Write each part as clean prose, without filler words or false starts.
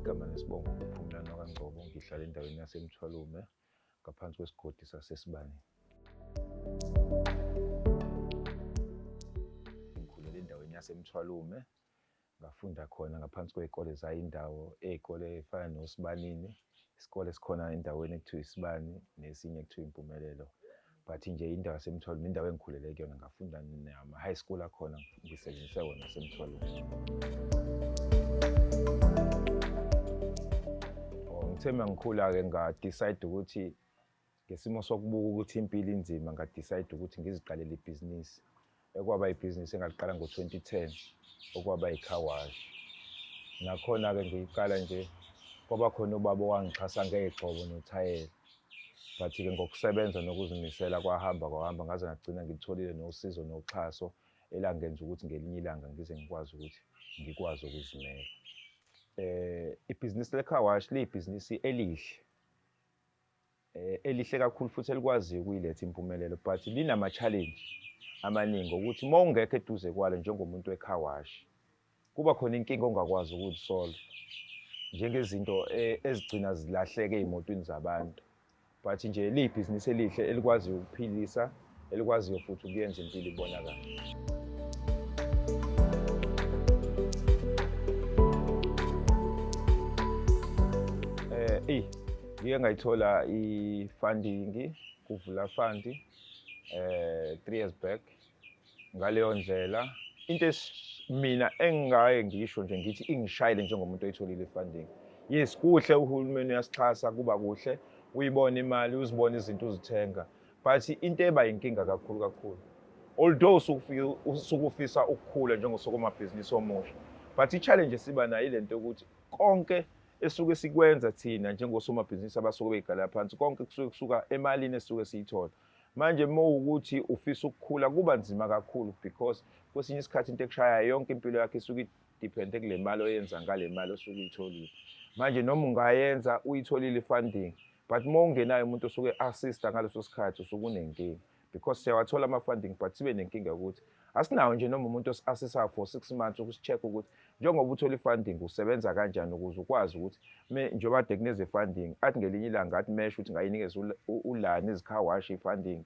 Igama nesibongo nguPhumlani kaNgcobo, ngihlala endaweni yaseMthwalume ngaphansi kwesigodi saseSibani. Ngikhulele endaweni yaseMthwalume, ngafunda khona ngaphansi kwey'kole zayindawo, ey'kole ey'fana noSibanini, isikole esikhona endaweni ekuthiwa iSibani, nesinye ekuthiwa Impumelelo. But nje indawo yaseMthwalume indawo engikhulele kuyona, ngafunda nama-high school akhona ngisebenzise wona yaseMthwalume. Ngithe mangikhula-ke nga-decide ukuthi ngesimo sokubuka ukuthi impilo inzima, nga-decide ukuthi ngiziqalele ibhizinisi. Ekwaba ibhizinisi engaliqala ngo-2010, okwaba i-car wash. Nakhona-ke ngiyiqala nje, kwaba khona ubaba owangixhasa ngey'gxobo nothayela. But-ke ngokusebenza nokuzimisela kwahamba ngaze ngagcina ngitholile nosizo noxhaso elangenza ukuthi ngelinye ilanga ngize ngikwazi ukuthi ngikwazi ukuzimela. Ibhizinisi le-car wash liyibhizinisi elihle, elihle kakhulu futhi elikwaziyo ukuyiletha impumelelo, but linama-challenge amaningi ukuthi uma ungekho eduze kwalo njengomuntu we-car wash, kuba khona inkinga ongakwazi ukuzisolve, njengezinto ezigcina zilahleke ey'motweni zabantu. But nje liyibhizinisi elihle elikwaziyo ukuphilisa, elikwaziyo futhi ukuyenza impilo ibonakale. Ngike ngayithola i-funding kuVula Fund 3 years back. Ngaleyo ndlela into mina engingaye ngisho nje ngithi ingishayile njengomuntu oyitholile i-funding. Yes, kuhle uhulumeni uyasixhasa, kuba kuhle uyibone imali, uzibone izinto uzithenga, but into eba inkinga kakhulu, although usukufisa ukukhula njengosomabhizinisi omusha, but i-challenge esiba nayo ile nto yokuthi konke esuke sikwenza thina njengosomabhizinisi abasuke beyiqala phansi, konke kusuke kusuka emalini esuke siyithola. Manje uma ukuthi ufisa ukukhula kuba nzima kakhulu, because kwesinye isikhathi into ekushayayo yonke impilo yakhe isuke idipende kule mali oyenza ngale mali osuke uyitholile. Manje noma ungayenza uyitholile i-funding, but uma ungenayo umuntu osuke assista ngaleso sikhathi usuke unenkinga, because siyawathola ama-funding but sibe nenkinga yokuthi asinawo nje noma umuntu osi-assista for 6 months ukusi-check ukuthi njengoba uthola i-funding usebenza kanjani, ukuze ukwazi ukuthi njengoba kade kuneze funding athi ngelinye ilanga athi mesho ukuthi ngayinikeza uLani izi-car wash i-funding,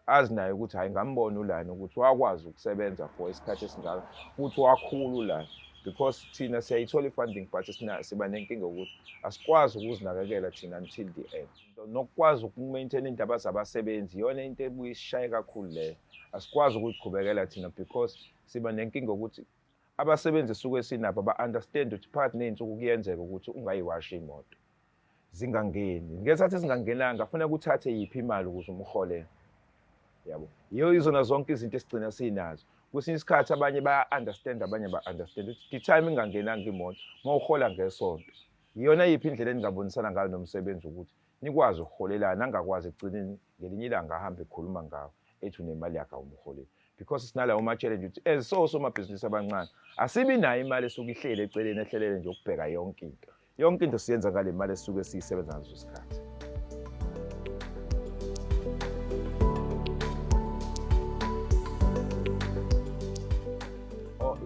azi naye ukuthi hayi ngambona uLani ukuthi wakwazi ukusebenza for isikhathi esingaka futhi wakhula uLani, because thina siyayithola i-funding but siba nenkinga ukuthi asikwazi ukuzinakekela thina until the end. Nokukwazi uku-maintain indaba zabasebenzi iyona into ebuye isishaye kakhulu leyo. Asikwazi ukuyiqhubekela thina because siba nenkinga ukuthi abasebenzi suke sinabo ba-understand ukuthi phakathi ney'nsuku kuyenzeka ukuthi ungayiwashi imoto zingangeni. Ngesikhathi zingangenanga kufanele uthathe yiphi imali ukuze umholele, yabo. Yiyo izona zonke izinto esigcina sinazo. Kwesinye isikhathi abanye baya-understand, abanye ba-understand ukuthi the time ingangenanga imoto uma uhola ngesonto. Iyona yiphi indlela eningabonisana ngayo nomsebenzi ukuthi nikwazi ukuholelana, angakwazi ekugcineni ngelinye ilanga ahambe ekhuluma ngawo ethi unemali yakhe awumholeli. Because sinalawo ma-challenge ukuthi as somabhizinisi abancane asibi nayo imali esuke ihleli eceleni ehlelele nje ukubheka yonke into. Yonke into siyenza ngale mali esuke siyisebenza ngaleso sikhathi.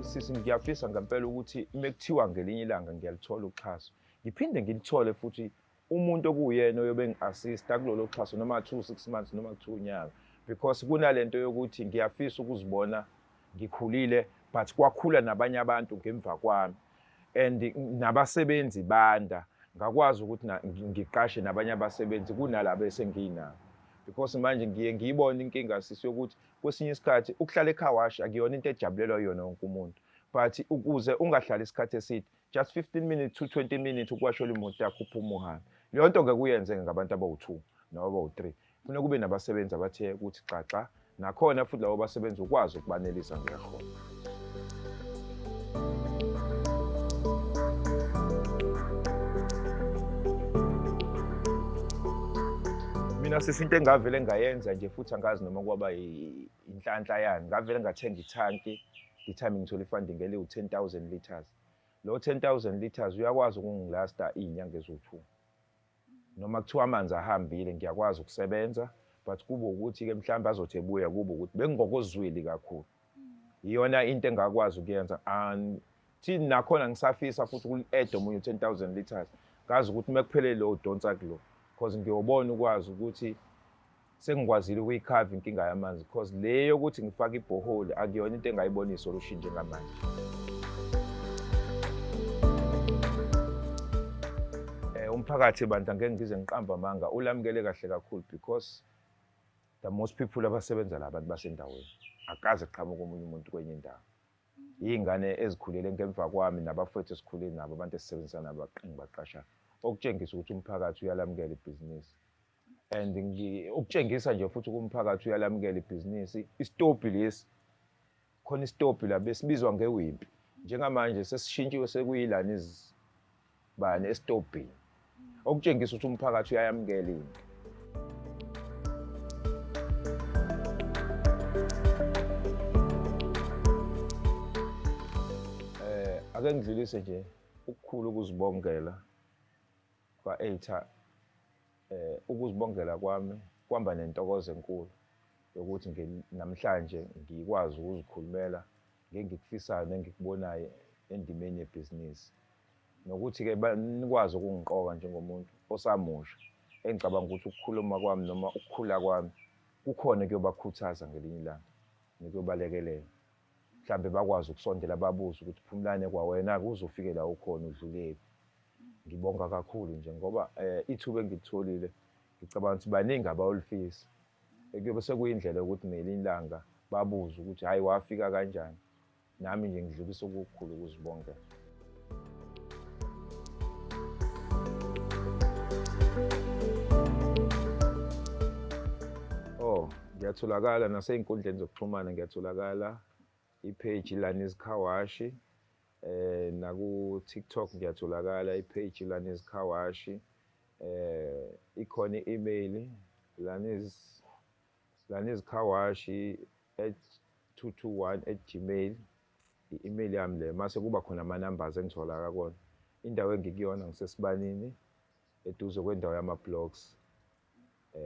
Sisi ngiyafisa ngempela ukuthi mekuthiwa ngelinye ilanga ngiyalithola uxhaso, ngiphinde ngilithole futhi umuntu okuyena oyobe ngi-assista kulolo xhaso noma 2-6 months noma kuthiwa unyaka, because kunalento yokuthi ngiyafisa ukuzibona ngikhulile but kwakhula nabanye abantu ngemva kwami, and nabasebenzi banda, ngakwazi ukuthi ngiqashe nabanye abasebenzi kunalabo esengiyinabo. Because manje ngiye ngiyibona inkinga sisi yokuthi kwesinye isikhathi ukuhlala e-car wash akuyona into ejabulelwa yona wonke umuntu, but ukuze ungahlali isikhathi eside, just 15 minutes to 20 minutes ukuwashela imoto yakho uphume uhambe. Leyo nto ngeke uyenzeke ngabantu abawu-2 noma abawu-3. Kufanele kube nabasebenzi abathe ukuthi xaxa, nakhona futhi labo basebenzi ukwazi ukubanelisa ngiyakhona. Mina sisi into engavele ngayenza nje futhi angazi noma kwaba inhlanhla yani, ngavele ngathenga ithanki the time ngithola i-funding eliwu-10,000 litres. Lo 10,000 litres uyakwazi ukungilasta iy'nyanga eziwu-2. Noma kuthiwa amanzi ahambile ngiyakwazi ukusebenza, but kube ukuthi-ke mhlawumbe azothi ebuya kube ukuthi bengingokozwili kakhulu. Iyona into engakwazi ukuyenza. thini nakhona ngisafisa futhi ukuli-add omunye 10,000 litres ngazi ukuthi uma kuphele lo udonsa kulo because ngiyobona ukwazi ukuthi sengikwazile ukuyikhava inkinga yamanzi because le yokuthi ngifake ibhoholi akuyona into engayibona isolution njengamanje. Umphakathi bandla ngeke ngize ngiqamba amanga ulamukele kahle kakhulu because the most people abasebenza la abantu basendaweni akaze qhamuka omunye umuntu kwenye indawo. Iy'ngane ezikhulele ngemva kwami nabafowethu esikhule nabo abantu esisebenzisana nabo baqasha okutshengisa ukuthi umphakathi uyalamukela ibhizinisi. And ukutshengisa nje futhi kumphakathi uyalamukela ibhizinisi isitobhi lesi khona isitobhi la besibizwa ngewimpi njengamanje sesishintshiwe sekuyilana izibani esitobhini okutshengisa ukuthi umphakathi uyayamukela into. Ake ngidlulise nje ukukhulu ukuzibongela kwa-Ater. Ukuzibongela kwami kwamba nentokozo enkulu yokuthi namhlanje ngikwazi ukuzikhulumela ngengikufisayo nengikubonayo endimeni yebhizinisi. Nokuthi-ke nikwazi ukungiqoka njengomuntu osamusha engicabanga ukuthi ukukhuluma kwami noma ukukhula kwami kukhona kuyobakhuthaza ngelinye ilanga nikuyobalekelela. Mhlambe bakwazi ukusondela babuze ukuthi Phumlane kwawena-ke uzofike la ukhona udlulephi. Ngibonga kakhulu nje ngoba ithuba engilitholile ngicabanga ukuthi baningi abayolifisa. Kuyobe sekuyindlela yokuthi ngelinye ilanga babuze ukuthi hhayi wafika kanjani. Nami nje ngidlulisa okukhulu ukuzibongela. Ngiyatholakala nasey'nkundleni zokuxhumana ngiyatholakala i-page Lani's Car Wash, naku-TikTok ngiyatholakala i-page Lani's Car Wash, ikhona i-email laniscarwash@221@gmail i-email yami le mase kuba khona ama-numbers engitholakala kona. Indawo engikuyona ngisesibanini eduze kwendawo yama-blocks.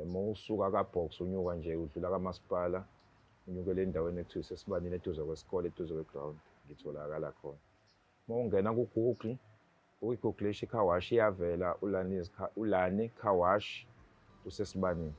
Mawusuka kaBox unyuka nje udlula kaMasipala unyukele endaweni ekuthiwa isesibanini eduze kwesikole eduze kwe-ground ngitholakala khona. Mawungena ku-Google uyiguglisha i-car wash iyavela uLani Car Wash usesibanini.